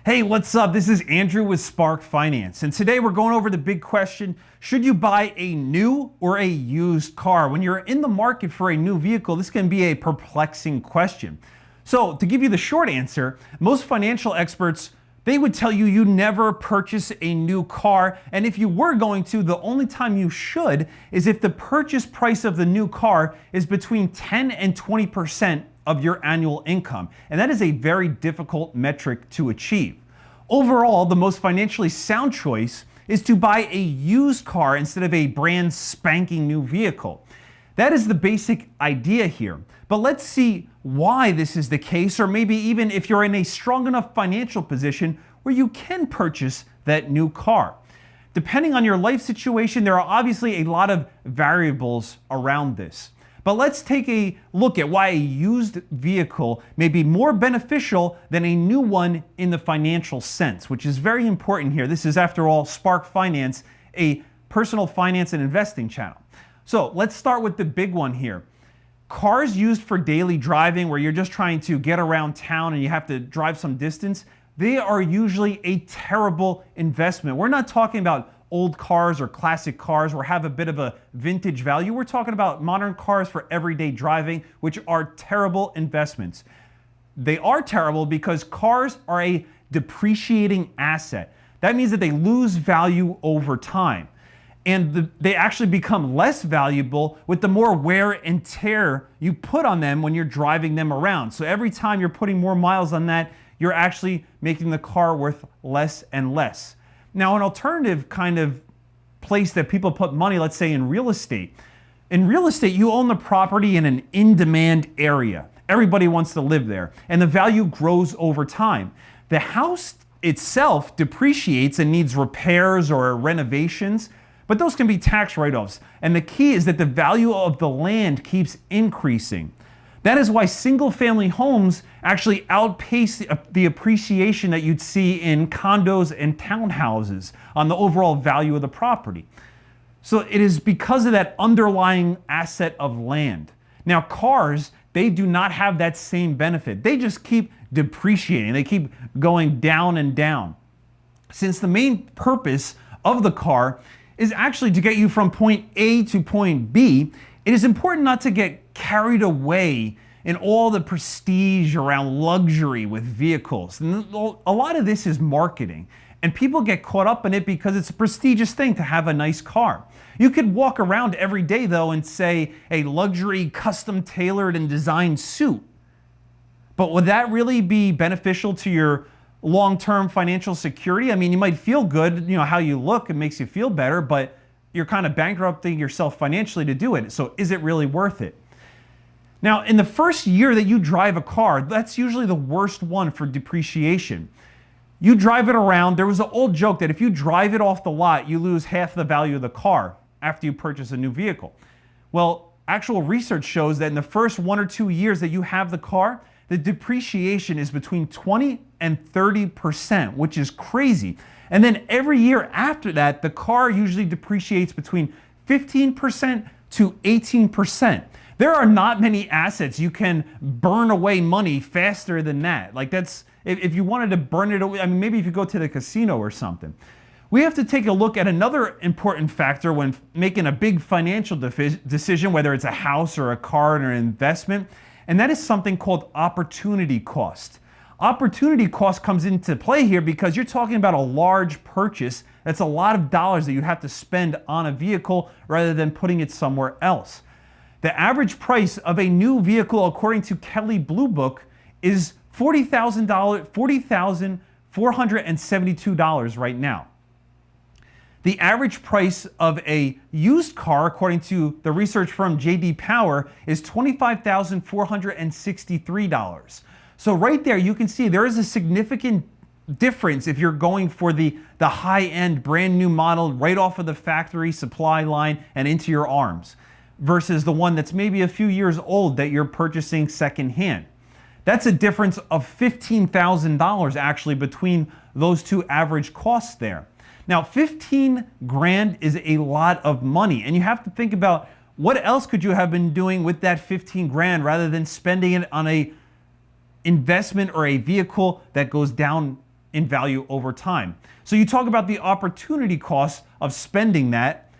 Hey, what's up? This is Andrew with Spark Finance, and today we're going over the big question: should you buy a new or a used car? When you're in the market for a new vehicle, this can be a perplexing question. So, to give you the short answer, most financial experts, they would tell you you never purchase a new car, and if you were going to, the only time you should is if the purchase price of the new car is between 10 and 20% of your annual income, and that is a very difficult metric to achieve. Overall, the most financially sound choice is to buy a used car instead of a brand spanking new vehicle. That is the basic idea here. But let's see why this is the case, or maybe even if you're in a strong enough financial position where you can purchase that new car. Depending on your life situation, there are obviously a lot of variables around this. But let's take a look at why a used vehicle may be more beneficial than a new one in the financial sense, which is very important here. This is, after all, Spark Finance, a personal finance and investing channel. So let's start with the big one here. Cars used for daily driving, where you're just trying to get around town and you have to drive some distance, they are usually a terrible investment. We're not talking about old cars or classic cars or have a bit of a vintage value. We're talking about modern cars for everyday driving, which are terrible investments. They are terrible because cars are a depreciating asset. That means that they lose value over time. And they actually become less valuable with the more wear and tear you put on them when you're driving them around. So every time you're putting more miles on that, you're actually making the car worth less and less. Now, an alternative kind of place that people put money, let's say in real estate. In real estate, you own the property in an in-demand area. Everybody wants to live there, and the value grows over time. The house itself depreciates and needs repairs or renovations, but those can be tax write-offs. And the key is that the value of the land keeps increasing. That is why single-family homes actually outpace the appreciation that you'd see in condos and townhouses on the overall value of the property. So it is because of that underlying asset of land. Now, cars, they do not have that same benefit. They just keep depreciating. They keep going down and down. Since the main purpose of the car is actually to get you from point A to point B, it is important not to get carried away in all the prestige around luxury with vehicles. And a lot of this is marketing, and people get caught up in it because it's a prestigious thing to have a nice car. You could walk around every day, though, and say a luxury, custom tailored and designed suit. But would that really be beneficial to your long-term financial security? I mean, you might feel good, how you look, it makes you feel better, but you're kind of bankrupting yourself financially to do it. So is it really worth it? Now, in the first year that you drive a car, that's usually the worst one for depreciation. You drive it around. There was an old joke that if you drive it off the lot, you lose half the value of the car after you purchase a new vehicle. Well, actual research shows that in the first 1 or 2 years that you have the car, the depreciation is between 20 and 30%, which is crazy. And then every year after that, the car usually depreciates between 15% to 18%. There are not many assets you can burn away money faster than that. Like that's, if you wanted to burn it away, I mean, maybe if you go to the casino or something. We have to take a look at another important factor when making a big financial decision, whether it's a house or a car or an investment, and that is something called opportunity cost. Opportunity cost comes into play here because you're talking about a large purchase. That's a lot of dollars that you have to spend on a vehicle rather than putting it somewhere else. The average price of a new vehicle, according to Kelley Blue Book, is $40,472 right now. The average price of a used car, according to the research firm J.D. Power, is $25,463. So right there, you can see there is a significant difference if you're going for the high-end, brand new model right off of the factory supply line and into your arms, versus the one that's maybe a few years old that you're purchasing secondhand. That's a difference of $15,000 actually between those two average costs there. Now, 15 grand is a lot of money, and you have to think about what else could you have been doing with that 15 grand rather than spending it on a investment or a vehicle that goes down in value over time. So you talk about the opportunity cost of spending that.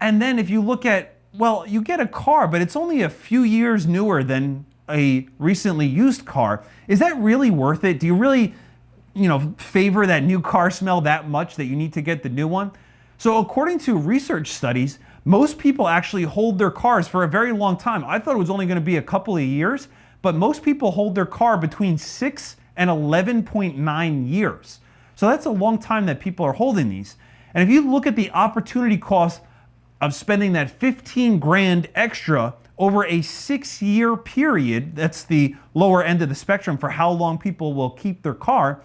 And then if you look at, well, you get a car, but it's only a few years newer than a recently used car. Is that really worth it? Do you really, favor that new car smell that much that you need to get the new one? So according to research studies, most people actually hold their cars for a very long time. I thought it was only going to be a couple of years, but most people hold their car between 6 and 11.9 years. So that's a long time that people are holding these. And if you look at the opportunity cost of spending that 15 grand extra over a 6-year period, that's the lower end of the spectrum for how long people will keep their car.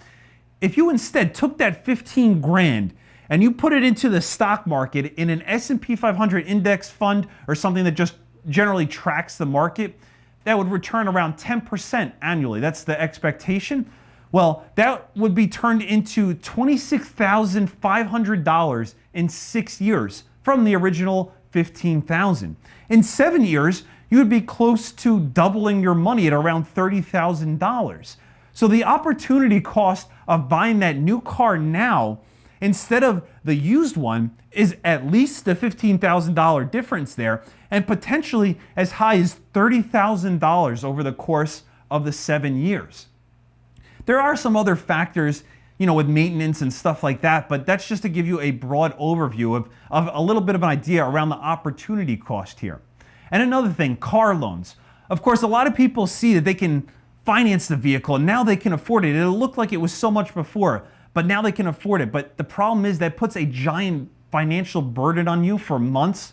If you instead took that 15 grand and you put it into the stock market in an S&P 500 index fund or something that just generally tracks the market, that would return around 10% annually. That's the expectation. Well, that would be turned into $26,500 in 6 years from the original $15,000. In 7 years, you would be close to doubling your money at around $30,000. So the opportunity cost of buying that new car now instead of the used one is at least the $15,000 difference there, and potentially as high as $30,000 over the course of the 7 years. There are some other factors, with maintenance and stuff like that, but that's just to give you a broad overview of a little bit of an idea around the opportunity cost here. And another thing, car loans. Of course, a lot of people see that they can finance the vehicle and now they can afford it. It'll look like it was so much before, but now they can afford it. But the problem is that puts a giant financial burden on you for months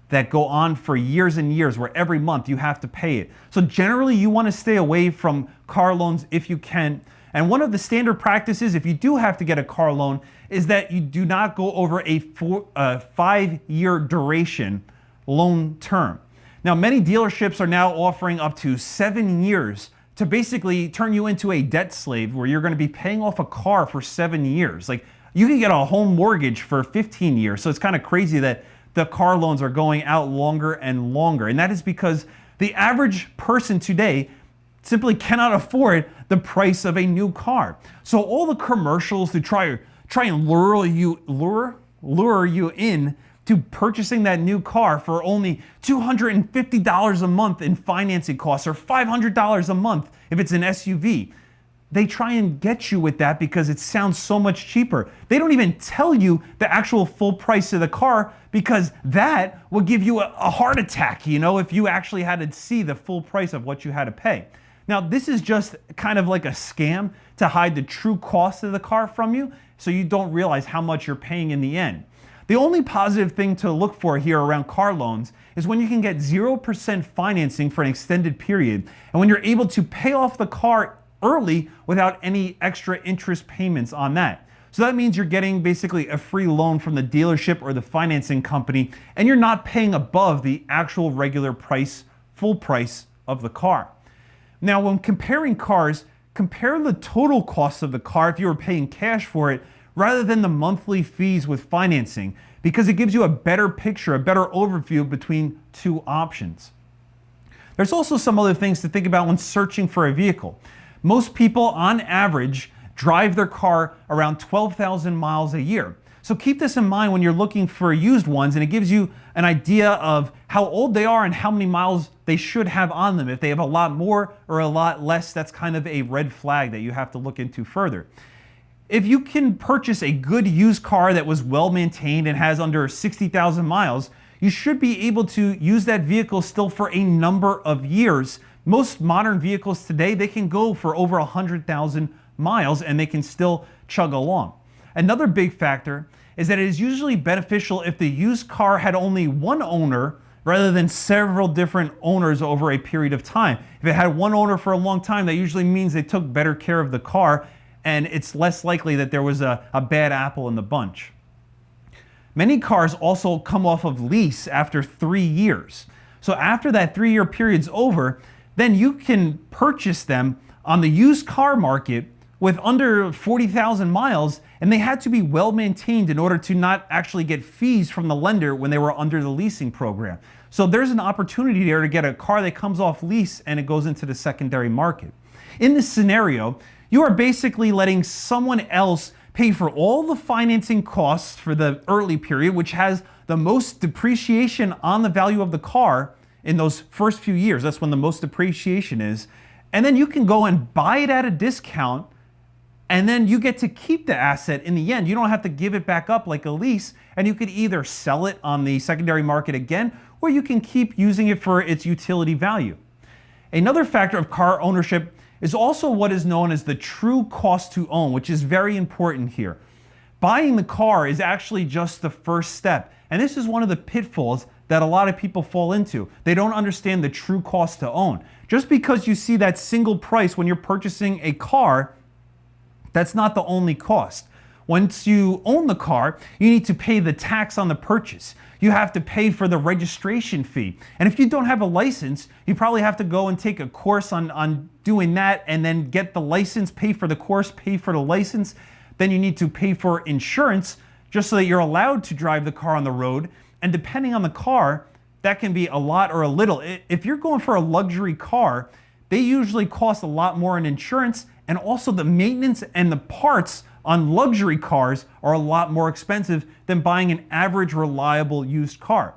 that go on for years and years, where every month you have to pay it. So generally you want to stay away from car loans if you can. And one of the standard practices, if you do have to get a car loan, is that you do not go over a 5-year duration loan term. Now, many dealerships are now offering up to 7 years to basically turn you into a debt slave, where you're going to be paying off a car for 7 years. Like, you can get a home mortgage for 15 years. So it's kind of crazy that the car loans are going out longer and longer. And that is because the average person today simply cannot afford the price of a new car. So all the commercials to try and lure you in to purchasing that new car for only $250 a month in financing costs, or $500 a month if it's an SUV. They try and get you with that because it sounds so much cheaper. They don't even tell you the actual full price of the car, because that will give you a heart attack, if you actually had to see the full price of what you had to pay. Now, this is just kind of like a scam to hide the true cost of the car from you, so you don't realize how much you're paying in the end. The only positive thing to look for here around car loans is when you can get 0% financing for an extended period, and when you're able to pay off the car early without any extra interest payments on that. So that means you're getting basically a free loan from the dealership or the financing company, and you're not paying above the actual regular price, full price of the car. Now, when comparing cars, compare the total cost of the car if you were paying cash for it rather than the monthly fees with financing, because it gives you a better picture, a better overview between two options. There's also some other things to think about when searching for a vehicle. Most people, on average, drive their car around 12,000 miles a year. So keep this in mind when you're looking for used ones, and it gives you an idea of how old they are and how many miles they should have on them. If they have a lot more or a lot less, that's kind of a red flag that you have to look into further. If you can purchase a good used car that was well maintained and has under 60,000 miles, you should be able to use that vehicle still for a number of years. Most modern vehicles today, they can go for over 100,000 miles and they can still chug along. Another big factor is that it is usually beneficial if the used car had only one owner rather than several different owners over a period of time. If it had one owner for a long time, that usually means they took better care of the car, and it's less likely that there was a bad apple in the bunch. Many cars also come off of lease after 3 years. So after that 3-year period's over, then you can purchase them on the used car market with under 40,000 miles, and they had to be well maintained in order to not actually get fees from the lender when they were under the leasing program. So there's an opportunity there to get a car that comes off lease and it goes into the secondary market. In this scenario, You are basically letting someone else pay for all the financing costs for the early period, which has the most depreciation on the value of the car in those first few years. That's when the most depreciation is. And then you can go and buy it at a discount, and then you get to keep the asset in the end. You don't have to give it back up like a lease, and you could either sell it on the secondary market again, or you can keep using it for its utility value. Another factor of car ownership is also what is known as the true cost to own, which is very important here. Buying the car is actually just the first step, and this is one of the pitfalls that a lot of people fall into. They don't understand the true cost to own. Just because you see that single price when you're purchasing a car, that's not the only cost. Once you own the car, you need to pay the tax on the purchase. You have to pay for the registration fee. And if you don't have a license, you probably have to go and take a course on doing that, and then get the license, pay for the course, pay for the license. Then you need to pay for insurance just so that you're allowed to drive the car on the road. And depending on the car, that can be a lot or a little. If you're going for a luxury car, they usually cost a lot more in insurance, and also the maintenance and the parts on luxury cars are a lot more expensive than buying an average reliable used car.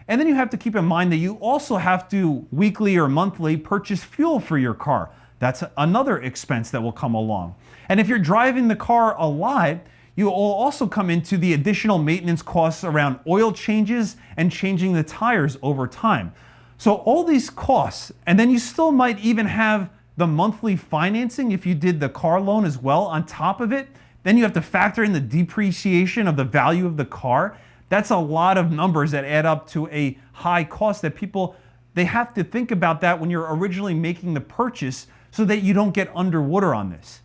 And then you have to keep in mind that you also have to weekly or monthly purchase fuel for your car. That's another expense that will come along. And if you're driving the car a lot, you will also come into the additional maintenance costs around oil changes and changing the tires over time. So all these costs, and then you still might even have the monthly financing if you did the car loan as well on top of it. Then you have to factor in the depreciation of the value of the car. That's a lot of numbers that add up to a high cost that people, they have to think about that when you're originally making the purchase so that you don't get underwater on this.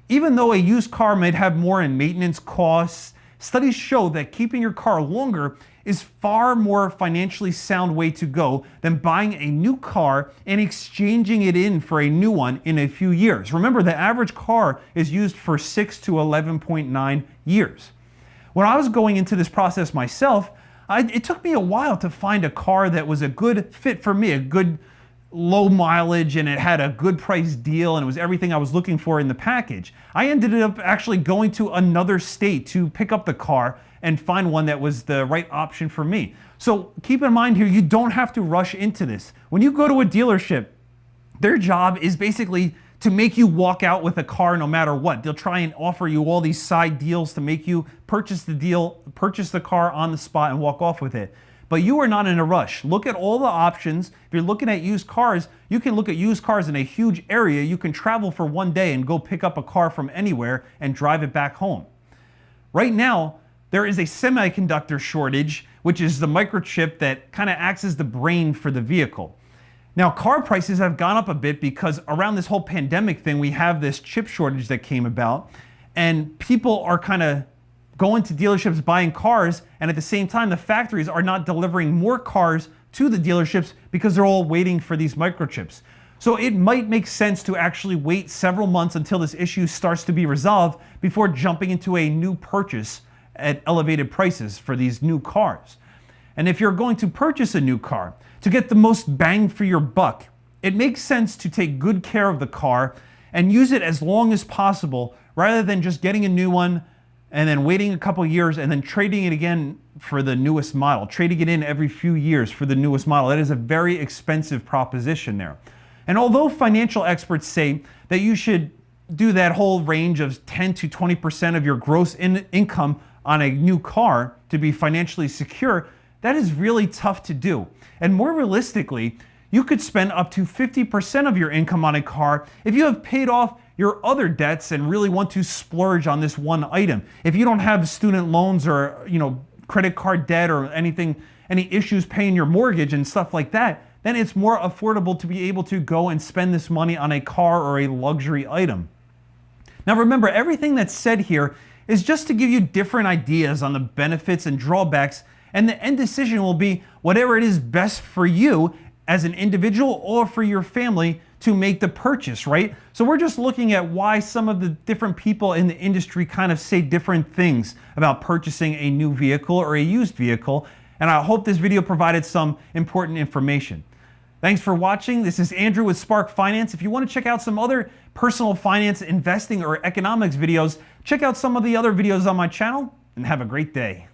Even though a used car might have more in maintenance costs, studies show that keeping your car longer is far more financially sound way to go than buying a new car and exchanging it in for a new one in a few years. Remember, the average car is used for 6 to 11.9 years. When I was going into this process myself, it took me a while to find a car that was a good fit for me, a good low mileage, and it had a good price deal, and it was everything I was looking for in the package. I ended up actually going to another state to pick up the car and find one that was the right option for me. So keep in mind here, you don't have to rush into this. When you go to a dealership, their job is basically to make you walk out with a car no matter what. They'll try and offer you all these side deals to make you purchase the car on the spot and walk off with it. But you are not in a rush. Look at all the options. If you're looking at used cars, you can look at used cars in a huge area. You can travel for one day and go pick up a car from anywhere and drive it back home. Right now, there is a semiconductor shortage, which is the microchip that kind of acts as the brain for the vehicle. Now, car prices have gone up a bit because around this whole pandemic thing, we have this chip shortage that came about, and people are kind of going to dealerships buying cars, and at the same time the factories are not delivering more cars to the dealerships because they're all waiting for these microchips. So it might make sense to actually wait several months until this issue starts to be resolved before jumping into a new purchase at elevated prices for these new cars. And if you're going to purchase a new car, to get the most bang for your buck, it makes sense to take good care of the car and use it as long as possible rather than just getting a new one and then waiting a couple years and then trading it again for the newest model, trading it in every few years for the newest model. That is a very expensive proposition there. And although financial experts say that you should do that whole range of 10 to 20% of your gross income on a new car to be financially secure, that is really tough to do. And more realistically, you could spend up to 50% of your income on a car if you have paid off your other debts and really want to splurge on this one item. If you don't have student loans or credit card debt or any issues paying your mortgage and stuff like that, then it's more affordable to be able to go and spend this money on a car or a luxury item. Now remember, everything that's said here is just to give you different ideas on the benefits and drawbacks, and the end decision will be whatever it is best for you as an individual or for your family to make the purchase, right? So we're just looking at why some of the different people in the industry kind of say different things about purchasing a new vehicle or a used vehicle, and I hope this video provided some important information. Thanks for watching. This is Andrew with Spark Finance. If you want to check out some other personal finance, investing, or economics videos, check out some of the other videos on my channel, and have a great day.